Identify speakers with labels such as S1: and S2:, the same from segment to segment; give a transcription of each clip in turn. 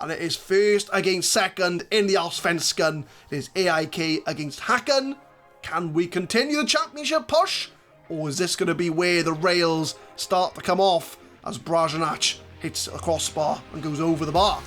S1: and it is first against second in the Allsvenskan. It is AIK against Hacken. Can we continue the championship push? Or is this going to be where the rails start to come off as Brajanac hits a crossbar and goes over the bar?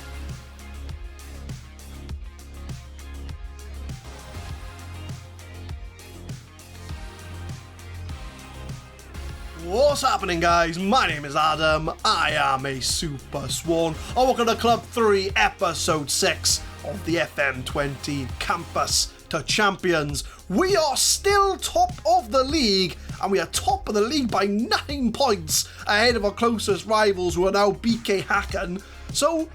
S1: What's happening, guys? My name is Adam. I am a Super Swan. I welcome to Club 3, Episode 6 of the FM20 Campus to Champions. We are still top of the league, and we are top of the league by 9 points ahead of our closest rivals, who are now BK Hacken. So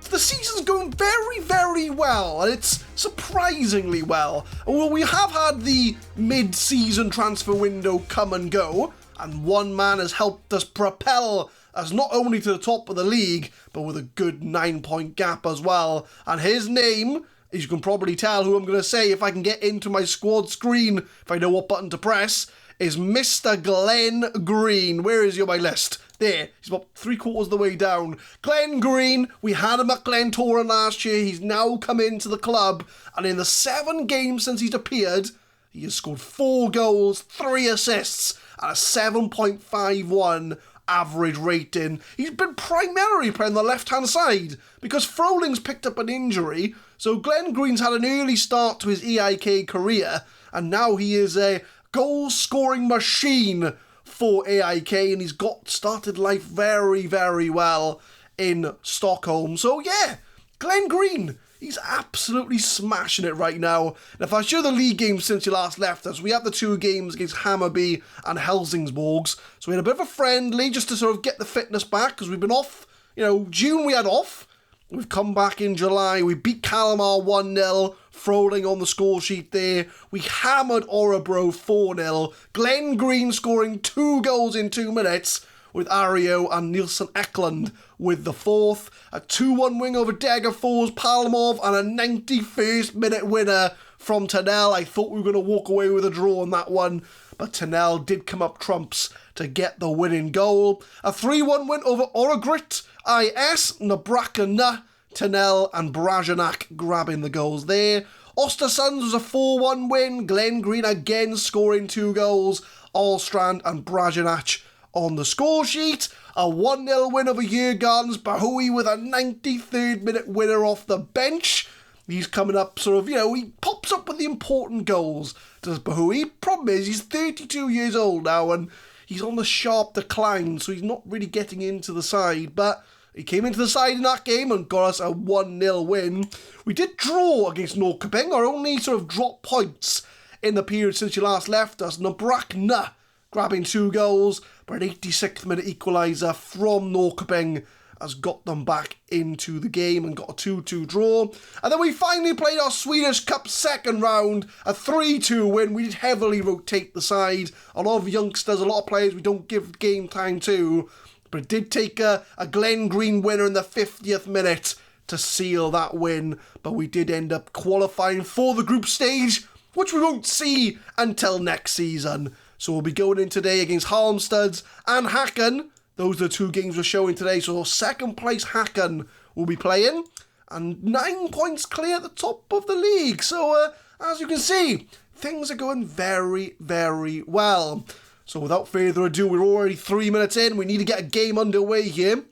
S1: the season's going very, very well, and it's surprisingly well. Well, we have had the mid-season transfer window come and go, and one man has helped us propel us not only to the top of the league, but with a good 9-point gap as well. And his name, as you can probably tell who I'm going to say if I can get into my squad screen, if I know what button to press, is Mr. Glenn Green. Where is he on my list? There, he's about 3/4 of the way down. Glenn Green, we had him at Glentoran last year. He's now come into the club, and in the 7 games since he's appeared, he has scored 4 goals, 3 assists, and a 7.51 average rating. He's been primarily playing the left-hand side because Froling's picked up an injury, so Glenn Green's had an early start to his EIK career, and now he is a goal-scoring machine for AIK, and he's got started life very, very well in Stockholm. So yeah, Glenn Green, he's absolutely smashing it right now. And if I show the league games since you last left us, we have the 2 games against Hammarby and Helsingborgs. So we had a bit of a friendly just to sort of get the fitness back, because we've been off, June we had off. We've come back in July. We beat Kalmar 1-0, Froling on the score sheet there. We hammered Örebro 4-0. Glenn Green scoring 2 goals in 2 minutes, with Ario and Nilsson Eklund with the 4th. A 2-1 win over Degerfors, Palmov, and a 91st minute winner from Tanel. I thought we were going to walk away with a draw on that one, but Tanel did come up trumps to get the winning goal. A 3-1 win over Öregrit, IS, Nabraka, Tanel and Brajanac grabbing the goals there. Ostersunds was a 4-1 win. Glenn Green again scoring 2 goals. Allstrand and Brajanac on the score sheet. A 1-0 win over Djurgårdens. Bahoui with a 93rd minute winner off the bench. He's coming up he pops up with the important goals, does Bahoui. Problem is, he's 32 years old now, and he's on the sharp decline, so he's not really getting into the side, but he came into the side in that game and got us a 1-0 win. We did draw against Norrköping, our only sort of drop points in the period since you last left us. Nabrakna grabbing 2 goals, but an 86th minute equaliser from Norrköping has got them back into the game and got a 2-2 draw. And then we finally played our Swedish Cup second round, a 3-2 win. We did heavily rotate the side. A lot of youngsters, a lot of players we don't give game time to, but it did take a Glenn Green winner in the 50th minute to seal that win. But we did end up qualifying for the group stage, which we won't see until next season. So we'll be going in today against Halmstads and Hacken. Those are the 2 games we're showing today. So 2nd place Hacken will be playing, and 9 points clear at the top of the league. So as you can see, things are going very, very well. So without further ado, we're already 3 minutes in. We need to get a game underway here.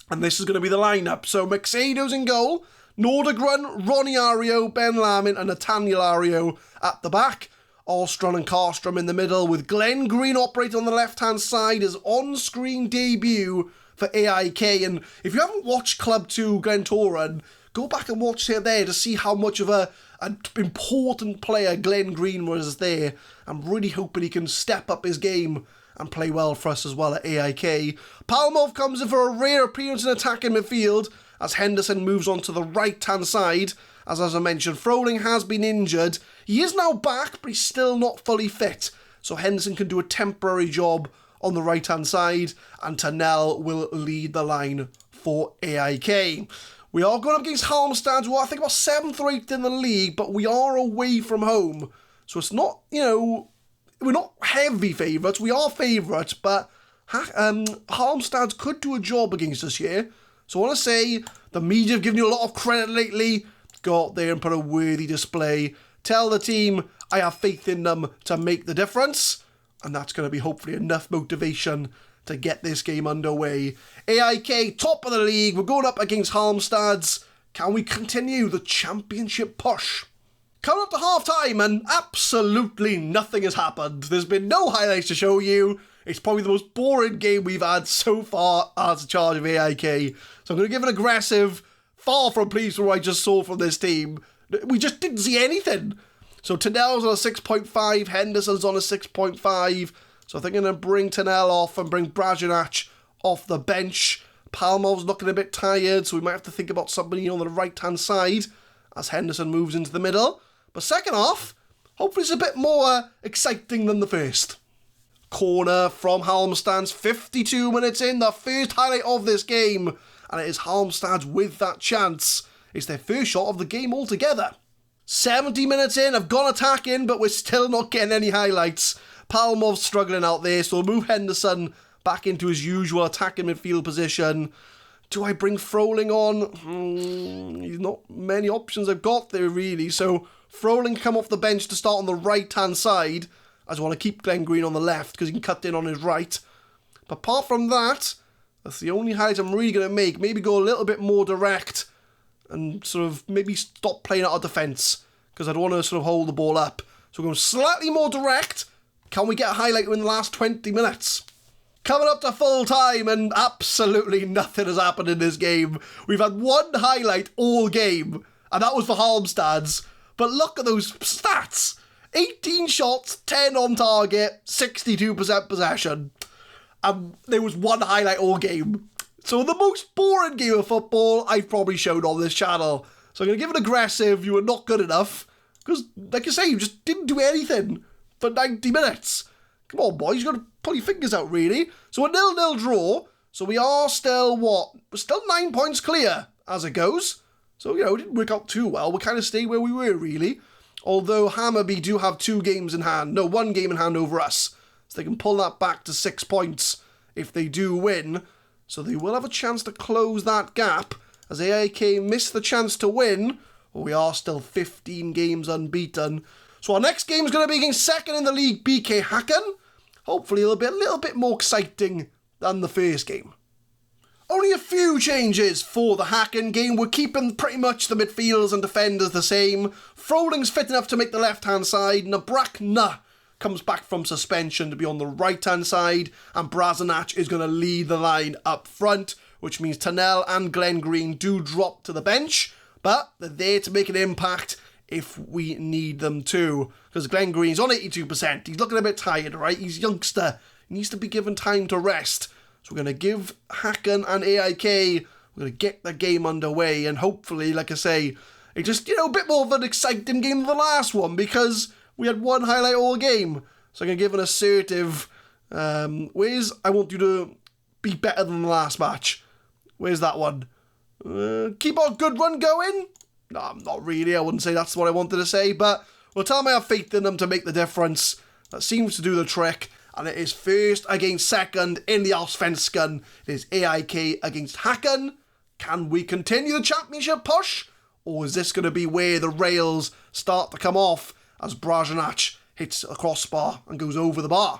S1: And this is going to be the lineup. So Maxado's in goal. Nordegren, Ronnie Ario, Ben Lamin and Nathaniel Ario at the back. Allstrand and Karstrom in the middle, with Glenn Green operating on the left-hand side as on-screen debut for AIK. And if you haven't watched Club 2 Glentoran, go back and watch it there to see how much of an important player Glenn Green was there. I'm really hoping he can step up his game and play well for us as well at AIK. Palmov comes in for a rare appearance in attacking midfield as Henderson moves on to the right-hand side. As I mentioned, Froling has been injured. He is now back, but he's still not fully fit. So Henderson can do a temporary job on the right-hand side, and Tanel will lead the line for AIK. We are going up against Halmstad, who I think about 7th or 8th in the league, but we are away from home. So it's not, we're not heavy favourites. We are favourites, but Halmstad could do a job against us here. So I want to say The media have given you a lot of credit lately. Go out there and put a worthy display. Tell the team I have faith in them to make the difference. And that's going to be hopefully enough motivation to get this game underway. AIK, top of the league. We're going up against Halmstads. Can we continue the championship push? Coming up to half-time and absolutely nothing has happened. There's been no highlights to show you. It's probably the most boring game we've had so far as a charge of AIK. So I'm going to give it aggressive. Far from pleased with what I just saw from this team. We just didn't see anything. So Tannell's on a 6.5. Henderson's on a 6.5. So I think I'm going to bring Tannell off and bring Brajanac off the bench. Palmov's looking a bit tired, so we might have to think about somebody on the right-hand side as Henderson moves into the middle. But second half, hopefully it's a bit more exciting than the first. Corner from Halmstads, 52 minutes in, the first highlight of this game. And it is Halmstads with that chance. It's their first shot of the game altogether. 70 minutes in, I've gone attacking, but we're still not getting any highlights. Palmov's struggling out there, so we'll move Henderson back into his usual attacking midfield position. Do I bring Froling on? There's not many options I've got there, really. So Froling come off the bench to start on the right-hand side. I just want to keep Glenn Green on the left because he can cut in on his right. But apart from that, that's the only highlight I'm really going to make. Maybe go a little bit more direct and sort of maybe stop playing out of defence because I don't want to sort of hold the ball up. So we're going slightly more direct. Can we get a highlight in the last 20 minutes? Coming up to full time and absolutely nothing has happened in this game. We've had one highlight all game and that was for Halmstads. But look at those stats. 18 shots, 10 on target, 62% possession. There was one highlight all game. So the most boring game of football I've probably showed on this channel. So I'm going to give it aggressive. You were not good enough. Because, like I say, you just didn't do anything for 90 minutes. Come on, boys. You've got to pull your fingers out, really. So a 0-0 draw. So we are still, what? We're still 9 points clear as it goes. So, it didn't work out too well. We kind of stayed where we were, really. Although Hammarby do have 2 games in hand. No, 1 game in hand over us. So they can pull that back to 6 points if they do win. So they will have a chance to close that gap as AIK missed the chance to win. But we are still 15 games unbeaten. So our next game is going to be against second in the league, BK Hacken. Hopefully it'll be a little bit more exciting than the first game. Only a few changes for the Hacken game. We're keeping pretty much the midfielders and defenders the same. Froling's fit enough to make the left-hand side. Nabrakna comes back from suspension to be on the right-hand side. And Brajanac is going to lead the line up front, which means Tannell and Glenn Green do drop to the bench. But they're there to make an impact if we need them to. Because Glenn Green's on 82%. He's looking a bit tired, right? He's a youngster. He needs to be given time to rest. So we're going to give Hacken and AIK, we're going to get the game underway. And hopefully, like I say, it's just, a bit more of an exciting game than the last one. Because we had one highlight all game. So I'm going to give an assertive, I want you to be better than the last match. Where's that one? Keep our good run going? No, not really. I wouldn't say that's what I wanted to say, but we'll tell them I have faith in them to make the difference. That seems to do the trick, and it is first against second in the Allsvenskan. It is AIK against Hacken. Can we continue the championship push, or is this going to be where the rails start to come off as Brajanac hits a crossbar and goes over the bar?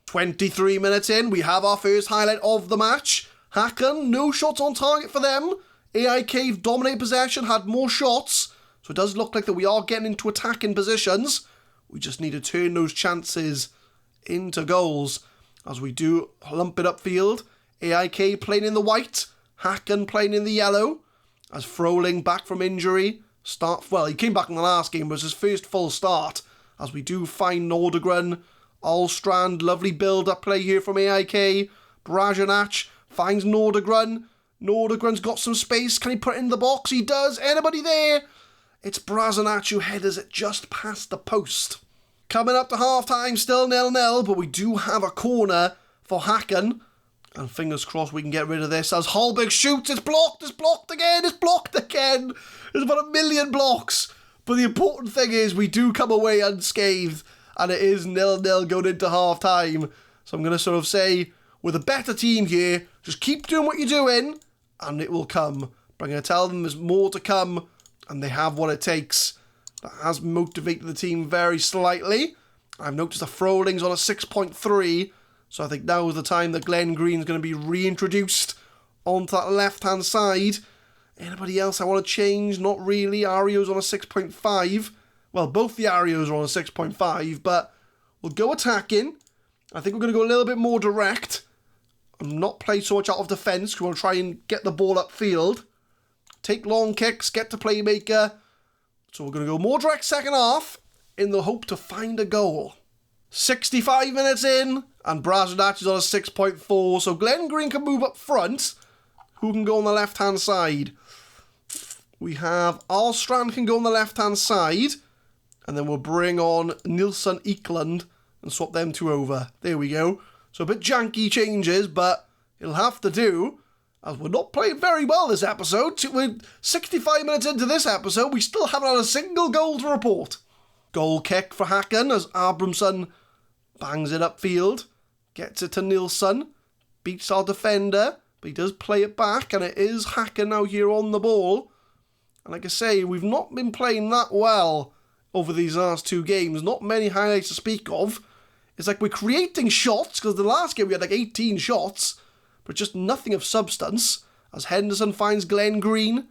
S1: 23 minutes in, we have our first highlight of the match. Hacken, no shots on target for them. AIK dominate possession, had more shots. So it does look like that we are getting into attacking positions. We just need to turn those chances into goals as we do lump it upfield. AIK playing in the white. Hacken playing in the yellow. As Froling back from injury. He came back in the last game, but it was his first full start. As we do find Nordegren. Allstrand, lovely build-up play here from AIK. Brajanac finds Nordegren. Nordegren's got some space. Can he put it in the box? He does. Anybody there? It's Brajanac who headers it just past the post. Coming up to half-time, still 0-0, but we do have a corner for Hacken. And fingers crossed we can get rid of this as Holberg shoots. It's blocked again. There's about 1 million blocks. But the important thing is we do come away unscathed. And it is 0-0 going into half-time. So I'm going to sort of say, with a better team here, just keep doing what you're doing. And it will come But I'm going to tell them there's more to come, and they have what it takes. That has motivated the team very slightly. I've noticed the Throwling's on a 6.3, so I think now is the time that Glenn Green's going to be reintroduced onto that left-hand side. Anybody else I want to change? Not really. Ario's on a 6.5. Well, both the Arios are on a 6.5, but we'll go attacking. I think we're going to go a little bit more direct. I'm not play so much out of defence, because we'll try and get the ball upfield. Take long kicks, get to playmaker. So we're going to go more direct second half in the hope to find a goal. 65 minutes in, and Brazodac is on a 6.4, so Glenn Green can move up front. Who can go on the left-hand side? We have Alstrand can go on the left-hand side, and then we'll bring on Nilsson Eklund and swap them two over. There we go. So a bit janky changes, but it'll have to do, as we're not playing very well this episode. We're 65 minutes into this episode, we still haven't had a single goal to report. Goal kick for Hacken as Abramson bangs it upfield, gets it to Nilsson, beats our defender, but he does play it back, and it is Hacken now here on the ball. And like I say, we've not been playing that well over these last two games. Not many highlights to speak of. It's like we're creating shots, because the last game we had like 18 shots, but just nothing of substance. As Henderson finds Glenn Green.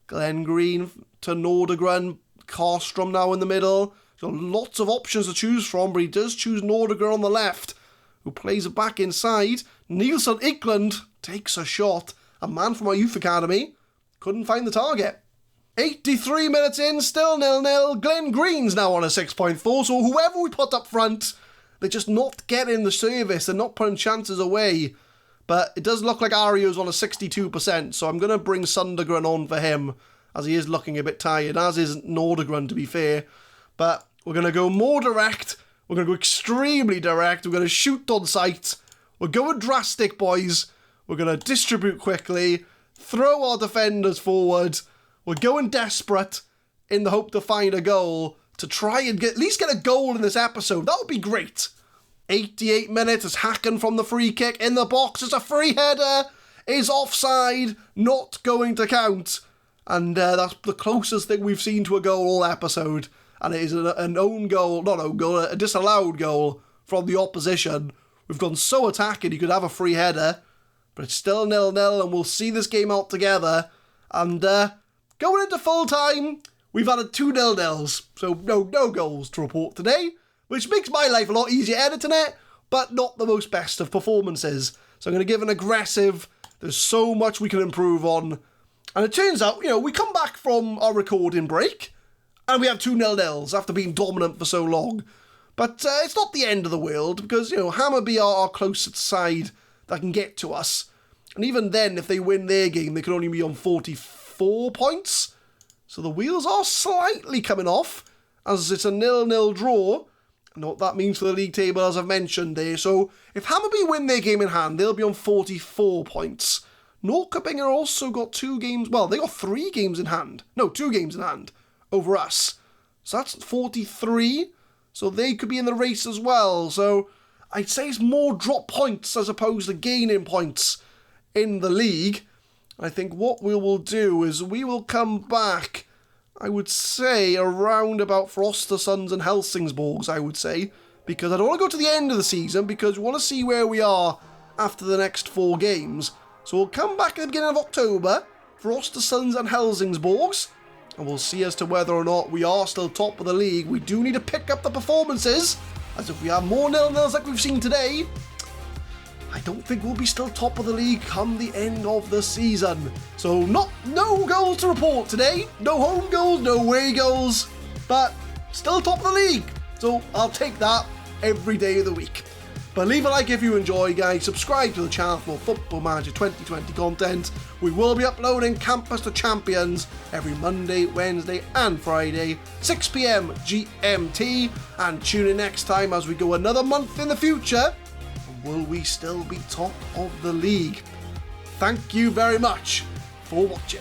S1: Glenn Green to Nordegren. Karlstrom now in the middle. He's got lots of options to choose from, but he does choose Nordegren on the left, who plays it back inside. Nilsson Eklund takes a shot. A man from our youth academy. Couldn't find the target. 83 minutes in, still 0-0. Glenn Green's now on a 6.4, so whoever we put up front, they're just not getting the service. They're not putting chances away. But it does look like Ario's on a 62%, so I'm going to bring Sundergren on for him, as he is looking a bit tired, as is Nordegren, to be fair. But we're going to go more direct. We're going to go extremely direct. We're going to shoot on sight. We're going drastic, boys. We're going to distribute quickly, throw our defenders forward. We're going desperate in the hope to find a goal, to try and at least get a goal in this episode. That would be great. 88 minutes as Hacken from the free kick in the box. It's a free header. Is offside. Not going to count. And that's the closest thing we've seen to a goal all episode. And it is an own goal, not own goal, a disallowed goal from the opposition. We've gone so attacking, you could have a free header. But it's still 0-0, and we'll see this game out together. And going into full time, we've had 2 0-0s. So no goals to report today, which makes my life a lot easier editing it, but not the most best of performances. So I'm going to give an aggressive. There's so much we can improve on. And it turns out, we come back from our recording break, and we have 2 0-0s after being dominant for so long. But it's not the end of the world, because, Hammarby are our closest side that can get to us. And even then, if they win their game, they can only be on 44 points. So the wheels are slightly coming off, as it's a 0-0 draw. And what that means for the league table, as I've mentioned there. So if Hammarby win their game in hand, they'll be on 44 points. Norrköping are also got 2 games, well, they got 3 games in hand. No, 2 games in hand over us. So that's 43. So they could be in the race as well. So I'd say it's more drop points as opposed to gaining points in the league. I think what we will do is we will come back, I would say, around about Frostasunds and Helsingborgs, I would say. Because I don't want to go to the end of the season, because we want to see where we are after the next 4 games. So we'll come back at the beginning of October, Frostasunds and Helsingborgs, and we'll see as to whether or not we are still top of the league. We do need to pick up the performances, as if we have more 0-0s like we've seen today, I don't think we'll be still top of the league come the end of the season. So no goals to report today. No home goals, no away goals, but still top of the league. So I'll take that every day of the week. But leave a like if you enjoy, guys. Subscribe to the channel for more Football Manager 2020 content. We will be uploading Campus to Champions every Monday, Wednesday and Friday, 6 PM GMT. And tune in next time as we go another month in the future. Will we still be top of the league? Thank you very much for watching.